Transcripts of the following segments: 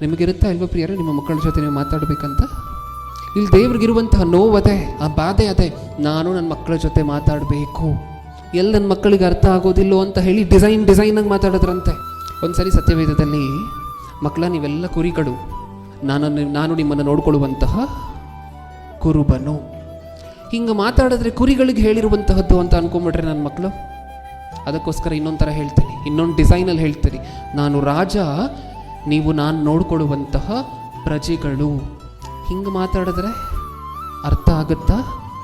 ನಿಮಗಿರುತ್ತಾ ಇಲ್ವ ಪ್ರಿಯರೇ ನಿಮ್ಮ ಮಕ್ಕಳ ಜೊತೆ ನೀವು ಮಾತಾಡಬೇಕಂತ? ಇಲ್ಲಿ ದೇವ್ರಿಗಿರುವಂತಹ ನೋವದೆ, ಆ ಬಾಧೆ ಅದೇ, ನಾನು ನನ್ನ ಮಕ್ಕಳ ಜೊತೆ ಮಾತಾಡಬೇಕು, ಎಲ್ಲಿ ನನ್ನ ಮಕ್ಕಳಿಗೆ ಅರ್ಥ ಆಗೋದಿಲ್ಲೋ ಅಂತ ಹೇಳಿ ಡಿಸೈನಾಗಿ ಮಾತಾಡಿದ್ರಂತೆ. ಒಂದ್ಸರಿ ಸತ್ಯವೇದದಲ್ಲಿ, ಮಕ್ಕಳ ನೀವೆಲ್ಲ ಕುರಿಗಳು, ನಾನು ನಿಮ್ಮನ್ನು ನೋಡ್ಕೊಳ್ಳುವಂತಹ ಕುರುಬನು, ಹಿಂಗೆ ಮಾತಾಡಿದ್ರೆ ಕುರಿಗಳಿಗೆ ಹೇಳಿರುವಂತಹದ್ದು ಅಂತ ಅನ್ಕೊಂಬಿಟ್ರೆ ನನ್ನ ಮಕ್ಕಳು. ಅದಕ್ಕೋಸ್ಕರ ಇನ್ನೊಂದು ಥರ ಹೇಳ್ತೀನಿ, ಇನ್ನೊಂದು ಡಿಸೈನಲ್ಲಿ ಹೇಳ್ತೀನಿ, ನಾನು ರಾಜ, ನೀವು ನಾನು ನೋಡ್ಕೊಳ್ಳುವಂತಹ ಪ್ರಜೆಗಳು. ಹಿಂಗೆ ಮಾತಾಡಿದ್ರೆ ಅರ್ಥ ಆಗುತ್ತಾ,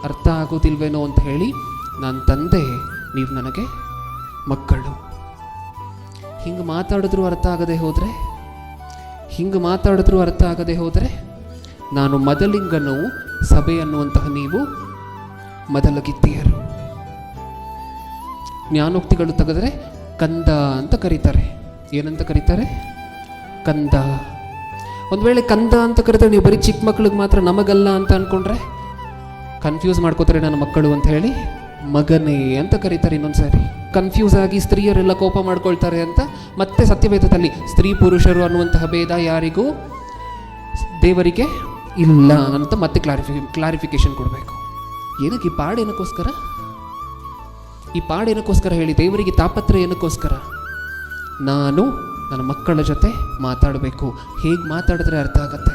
ಅರ್ಥ ಆಗೋದಿಲ್ವೇನೋ ಅಂತ ಹೇಳಿ ನಾನು ತಂದೆ, ನೀವು ನನಗೆ ಮಕ್ಕಳು. ಹಿಂಗೆ ಮಾತಾಡಿದ್ರೂ ಅರ್ಥ ಆಗದೆ ಹೋದರೆ ನಾನು ಮೊದಲಿಂಗನು, ಸಭೆ ಅನ್ನುವಂತಹ ನೀವು ಮೊದಲಗಿತ್ತೀಯರು. ಜ್ಞಾನೋಕ್ತಿಗಳು ತೆಗೆದ್ರೆ ಕಂದ ಅಂತ ಕರೀತಾರೆ. ಏನಂತ ಕರೀತಾರೆ? ಕಂದ. ಒಂದು ವೇಳೆ ಕಂದ ಅಂತ ಕರೀತಾರೆ, ನೀವು ಬರೀ ಚಿಕ್ಕ ಮಕ್ಕಳಿಗೆ ಮಾತ್ರ ನಮಗಲ್ಲ ಅಂತ ಅಂದ್ಕೊಂಡ್ರೆ ಕನ್ಫ್ಯೂಸ್ ಮಾಡ್ಕೋತಾರೆ ನನ್ನ ಮಕ್ಕಳು ಅಂತ ಹೇಳಿ ಮಗನೇ ಅಂತ ಕರೀತಾರೆ. ಇನ್ನೊಂದ್ಸಾರಿ ಕನ್ಫ್ಯೂಸ್ ಆಗಿ ಸ್ತ್ರೀಯರೆಲ್ಲ ಕೋಪ ಮಾಡ್ಕೊಳ್ತಾರೆ ಅಂತ ಮತ್ತೆ ಸತ್ಯವೇದದಲ್ಲಿ ಸ್ತ್ರೀ ಪುರುಷರು ಅನ್ನುವಂತಹ ಭೇದ ಯಾರಿಗೂ ದೇವರಿಗೆ ಇಲ್ಲ ಅಂತ ಮತ್ತೆ ಕ್ಲಾರಿಫಿಕೇಶನ್ ಕೊಡಬೇಕು. ಏನಕ್ಕೆ ಈ ಪಾಡೇನಕ್ಕೋಸ್ಕರ ಹೇಳಿ, ದೇವರಿಗೆ ತಾಪತ್ರೆ ಏನಕ್ಕೋಸ್ಕರ? ನಾನು ನನ್ನ ಮಕ್ಕಳ ಜೊತೆ ಮಾತಾಡಬೇಕು. ಹೇಗೆ ಮಾತಾಡಿದ್ರೆ ಅರ್ಥ ಆಗತ್ತೆ?